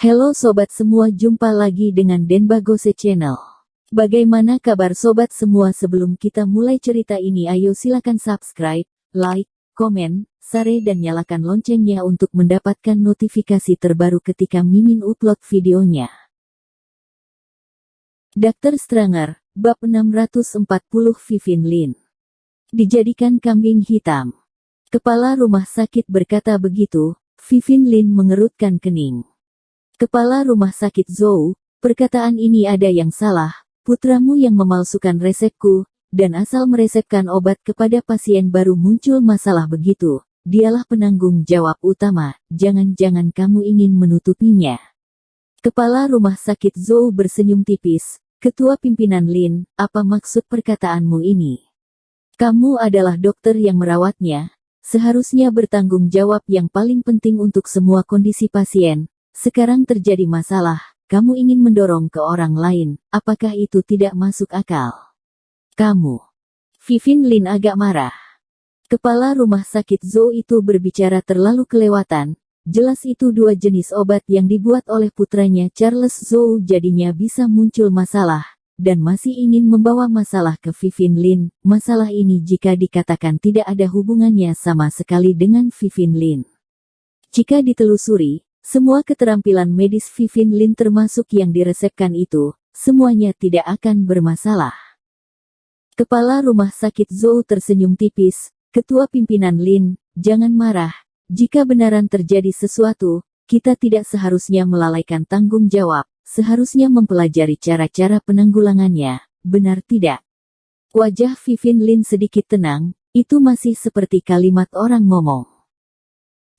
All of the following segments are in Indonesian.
Halo sobat semua, jumpa lagi dengan Denbagose Channel. Bagaimana kabar sobat semua? Sebelum kita mulai cerita ini, ayo silakan subscribe, like, komen, share dan nyalakan loncengnya untuk mendapatkan notifikasi terbaru ketika Mimin upload videonya. Dr. Stranger, Bab 640 Vivien Lin dijadikan kambing hitam. Kepala rumah sakit berkata begitu. Vivien Lin mengerutkan kening. Kepala rumah sakit Zhou, perkataan ini ada yang salah. Putramu yang memalsukan resepku, dan asal meresepkan obat kepada pasien baru muncul masalah begitu. Dialah penanggung jawab utama, jangan-jangan kamu ingin menutupinya. Kepala rumah sakit Zhou bersenyum tipis. Ketua pimpinan Lin, apa maksud perkataanmu ini? Kamu adalah dokter yang merawatnya, seharusnya bertanggung jawab yang paling penting untuk semua kondisi pasien. Sekarang terjadi masalah, kamu ingin mendorong ke orang lain, apakah itu tidak masuk akal? Kamu. Vivien Lin agak marah. Kepala rumah sakit Zhou itu berbicara terlalu kelewatan. Jelas itu dua jenis obat yang dibuat oleh putranya Charles Zhou, jadinya bisa muncul masalah. Dan masih ingin membawa masalah ke Vivien Lin. Masalah ini jika dikatakan tidak ada hubungannya sama sekali dengan Vivien Lin. Jika ditelusuri, semua keterampilan medis Vivien Lin termasuk yang diresepkan itu, semuanya tidak akan bermasalah. Kepala rumah sakit Zhou tersenyum tipis. Ketua pimpinan Lin, jangan marah. Jika benaran terjadi sesuatu, kita tidak seharusnya melalaikan tanggung jawab. Seharusnya mempelajari cara-cara penanggulangannya, benar tidak? Wajah Vivien Lin sedikit tenang, itu masih seperti kalimat orang ngomong.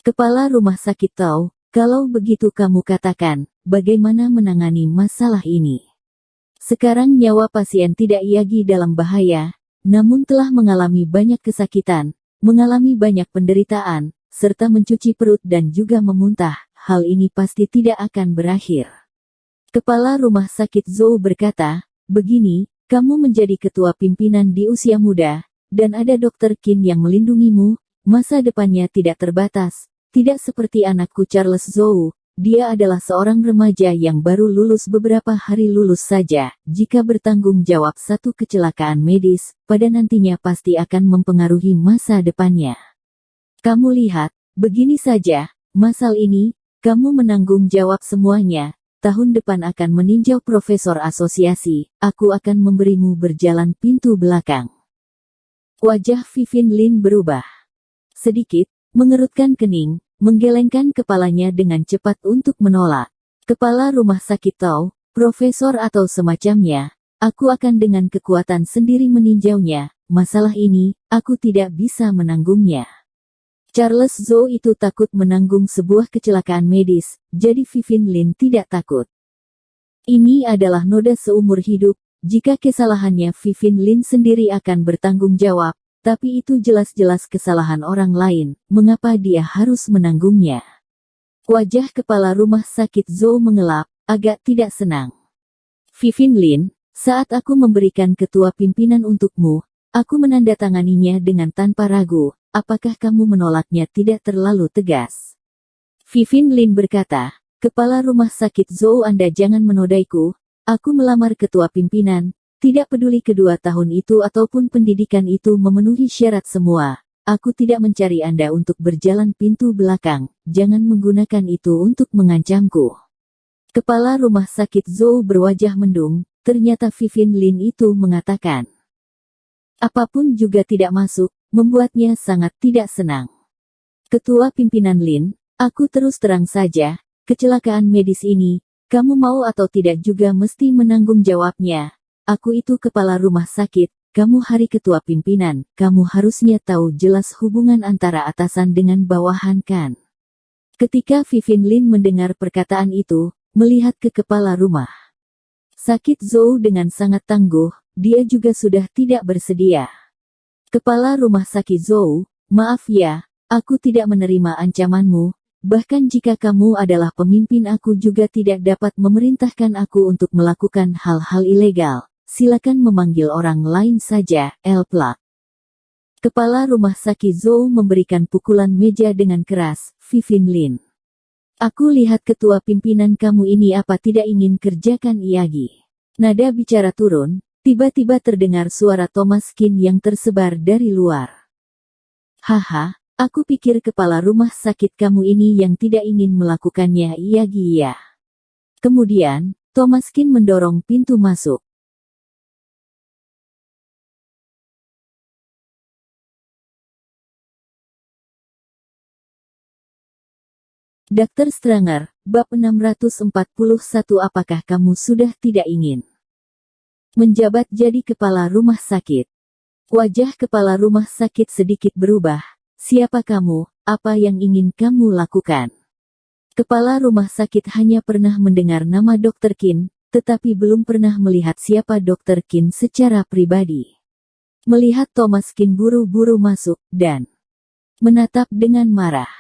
Kepala rumah sakit tahu, kalau begitu kamu katakan, bagaimana menangani masalah ini? Sekarang nyawa pasien tidak lagi dalam bahaya, namun telah mengalami banyak kesakitan, mengalami banyak penderitaan, serta mencuci perut dan juga memuntah, hal ini pasti tidak akan berakhir. Kepala rumah sakit Zhou berkata, begini, kamu menjadi ketua pimpinan di usia muda, dan ada Dr. Qin yang melindungimu, masa depannya tidak terbatas, tidak seperti anakku Charles Zhou, dia adalah seorang remaja yang baru lulus beberapa hari lulus saja, jika bertanggung jawab satu kecelakaan medis, pada nantinya pasti akan mempengaruhi masa depannya. Kamu lihat, begini saja, masalah ini, kamu menanggung jawab semuanya. Tahun depan akan meninjau profesor asosiasi, aku akan memberimu berjalan pintu belakang. Wajah Vivien Lin berubah. Sedikit, mengerutkan kening, menggelengkan kepalanya dengan cepat untuk menolak. Kepala rumah sakit tahu, profesor atau semacamnya, aku akan dengan kekuatan sendiri meninjaunya, masalah ini, aku tidak bisa menanggungnya. Charles Zhou itu takut menanggung sebuah kecelakaan medis, jadi Vivien Lin tidak takut. Ini adalah noda seumur hidup, jika kesalahannya Vivien Lin sendiri akan bertanggung jawab, tapi itu jelas-jelas kesalahan orang lain, mengapa dia harus menanggungnya? Wajah kepala rumah sakit Zhou mengelap, agak tidak senang. Vivien Lin, saat aku memberikan ketua pimpinan untukmu, aku menandatanganinya dengan tanpa ragu. Apakah kamu menolaknya tidak terlalu tegas? Vivien Lin berkata, kepala rumah sakit Zhou, Anda jangan menodaiku, aku melamar ketua pimpinan, tidak peduli kedua tahun itu ataupun pendidikan itu memenuhi syarat semua, aku tidak mencari Anda untuk berjalan pintu belakang, jangan menggunakan itu untuk mengancamku. Kepala rumah sakit Zhou berwajah mendung, ternyata Vivien Lin itu mengatakan. Apapun juga tidak masuk, membuatnya sangat tidak senang. Ketua pimpinan Lin, aku terus terang saja, kecelakaan medis ini, kamu mau atau tidak juga mesti menanggung jawabnya. Aku itu kepala rumah sakit, kamu hari ketua pimpinan, kamu harusnya tahu jelas hubungan antara atasan dengan bawahan kan. Ketika Vivien Lin mendengar perkataan itu, melihat ke kepala rumah sakit Zhou dengan sangat tangguh, dia juga sudah tidak bersedia. Kepala rumah sakit Zhou, maaf ya, aku tidak menerima ancamanmu, bahkan jika kamu adalah pemimpin aku juga tidak dapat memerintahkan aku untuk melakukan hal-hal ilegal, silakan memanggil orang lain saja, L-Plak. Kepala rumah sakit Zhou memberikan pukulan meja dengan keras, Vivien Lin. Aku lihat ketua pimpinan kamu ini apa tidak ingin kerjakan Iyagi. Nada bicara turun, tiba-tiba terdengar suara Thomas Kin yang tersebar dari luar. Haha, aku pikir kepala rumah sakit kamu ini yang tidak ingin melakukannya Iyagi ya. Kemudian, Thomas Kin mendorong pintu masuk. Dr. Stranger, bab 641 apakah kamu sudah tidak ingin menjabat jadi kepala rumah sakit? Wajah kepala rumah sakit sedikit berubah. Siapa kamu? Apa yang ingin kamu lakukan? Kepala rumah sakit hanya pernah mendengar nama Dr. Kin, tetapi belum pernah melihat siapa Dr. Kin secara pribadi. Melihat Thomas Kin buru-buru masuk, dan menatap dengan marah.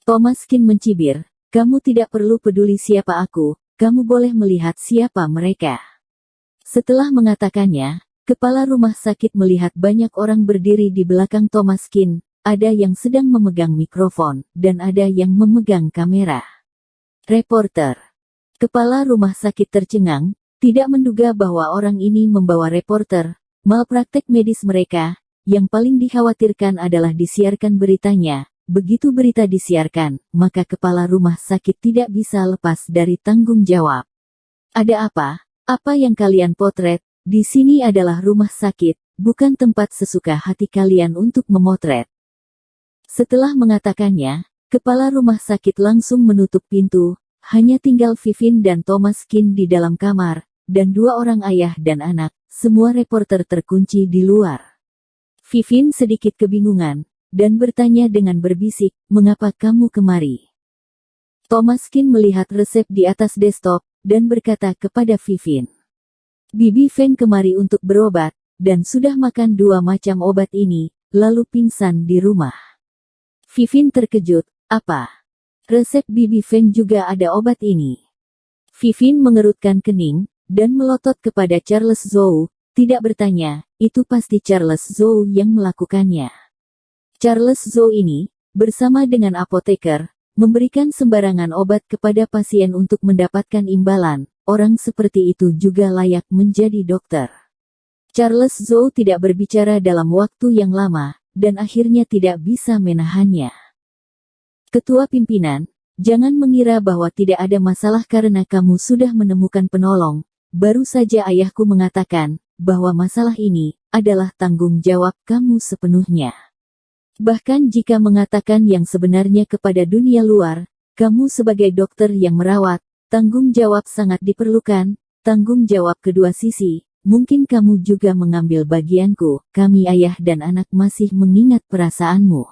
Thomas Kin mencibir, kamu tidak perlu peduli siapa aku, kamu boleh melihat siapa mereka. Setelah mengatakannya, kepala rumah sakit melihat banyak orang berdiri di belakang Thomas Kin, ada yang sedang memegang mikrofon, dan ada yang memegang kamera. Reporter. Kepala rumah sakit tercengang, tidak menduga bahwa orang ini membawa reporter. Malpraktek medis mereka, yang paling dikhawatirkan adalah disiarkan beritanya. Begitu berita disiarkan, maka kepala rumah sakit tidak bisa lepas dari tanggung jawab. Ada apa? Apa yang kalian potret? Di sini adalah rumah sakit, bukan tempat sesuka hati kalian untuk memotret. Setelah mengatakannya, kepala rumah sakit langsung menutup pintu, hanya tinggal Vivin dan Thomas Kin di dalam kamar, dan dua orang ayah dan anak, semua reporter terkunci di luar. Vivin sedikit kebingungan, dan bertanya dengan berbisik, mengapa kamu kemari? Thomas Kin melihat resep di atas desktop, dan berkata kepada Vivin. Bibi Feng kemari untuk berobat, dan sudah makan 2 macam obat ini, lalu pingsan di rumah. Vivin terkejut, apa? Resep Bibi Feng juga ada obat ini. Vivin mengerutkan kening, dan melotot kepada Charles Zhou, tidak bertanya, itu pasti Charles Zhou yang melakukannya. Charles Zhou ini, bersama dengan apoteker, memberikan sembarangan obat kepada pasien untuk mendapatkan imbalan, orang seperti itu juga layak menjadi dokter. Charles Zhou tidak berbicara dalam waktu yang lama, dan akhirnya tidak bisa menahannya. Ketua pimpinan, jangan mengira bahwa tidak ada masalah karena kamu sudah menemukan penolong. Baru saja ayahku mengatakan, bahwa masalah ini, adalah tanggung jawab kamu sepenuhnya. Bahkan jika mengatakan yang sebenarnya kepada dunia luar, kamu sebagai dokter yang merawat, tanggung jawab sangat diperlukan, tanggung jawab kedua sisi. Mungkin kamu juga mengambil bagianku, kami ayah dan anak masih mengingat perasaanmu.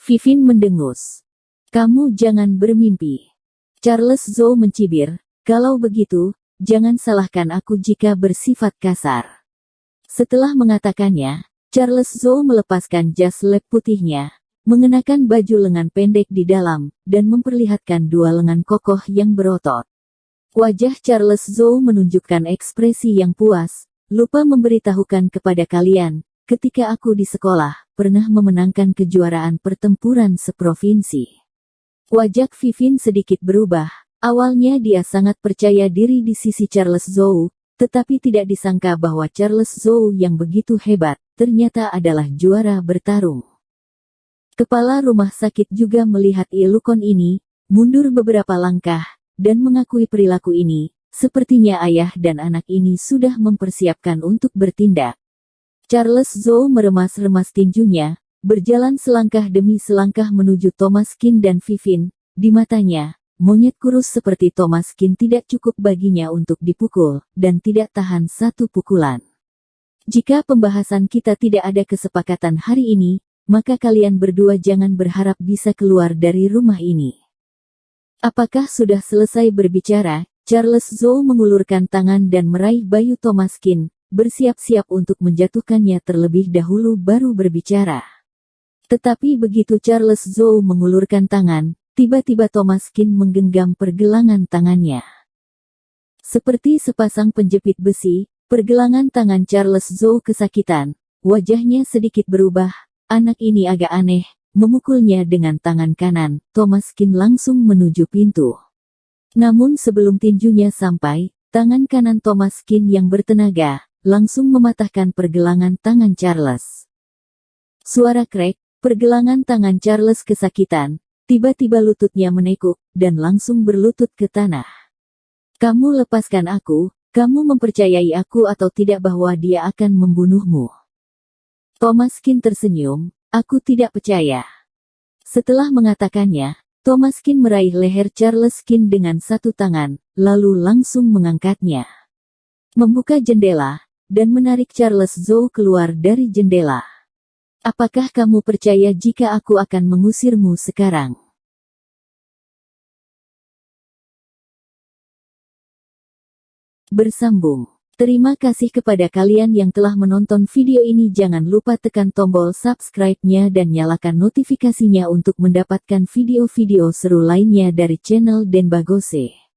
Vivin mendengus. Kamu jangan bermimpi. Charles Zhou mencibir, kalau begitu, jangan salahkan aku jika bersifat kasar. Setelah mengatakannya, Charles Zhou melepaskan jas lab putihnya, mengenakan baju lengan pendek di dalam, dan memperlihatkan 2 lengan kokoh yang berotot. Wajah Charles Zhou menunjukkan ekspresi yang puas, lupa memberitahukan kepada kalian, ketika aku di sekolah, pernah memenangkan kejuaraan pertempuran seprovinsi. Wajah Vivin sedikit berubah, awalnya dia sangat percaya diri di sisi Charles Zhou, tetapi tidak disangka bahwa Charles Zhou yang begitu hebat, ternyata adalah juara bertarung. Kepala rumah sakit juga melihat ilukon ini, mundur beberapa langkah, dan mengakui perilaku ini, sepertinya ayah dan anak ini sudah mempersiapkan untuk bertindak. Charles Zhou meremas-remas tinjunya, berjalan selangkah demi selangkah menuju Thomas Kin dan Vivin, di matanya, monyet kurus seperti Thomas Kin tidak cukup baginya untuk dipukul, dan tidak tahan satu pukulan. Jika pembahasan kita tidak ada kesepakatan hari ini, maka kalian berdua jangan berharap bisa keluar dari rumah ini. Apakah sudah selesai berbicara? Charles Zhou mengulurkan tangan dan meraih bayu Thomas Kin, bersiap-siap untuk menjatuhkannya terlebih dahulu baru berbicara. Tetapi begitu Charles Zhou mengulurkan tangan, tiba-tiba Thomas Kin menggenggam pergelangan tangannya. Seperti sepasang penjepit besi, pergelangan tangan Charles Zhou kesakitan, wajahnya sedikit berubah, anak ini agak aneh, memukulnya dengan tangan kanan. Thomas Kin langsung menuju pintu. Namun sebelum tinjunya sampai, tangan kanan Thomas Kin yang bertenaga, langsung mematahkan pergelangan tangan Charles. Suara krek, pergelangan tangan Charles kesakitan, tiba-tiba lututnya menekuk, dan langsung berlutut ke tanah. Kamu lepaskan aku, kamu mempercayai aku atau tidak bahwa dia akan membunuhmu? Thomas Kin tersenyum, aku tidak percaya. Setelah mengatakannya, Thomas Kin meraih leher Charles Kin dengan satu tangan, lalu langsung mengangkatnya. Membuka jendela, dan menarik Charles Zhou keluar dari jendela. Apakah kamu percaya jika aku akan mengusirmu sekarang? Bersambung. Terima kasih kepada kalian yang telah menonton video ini. Jangan lupa tekan tombol subscribe-nya dan nyalakan notifikasinya untuk mendapatkan video-video seru lainnya dari channel Denbagose.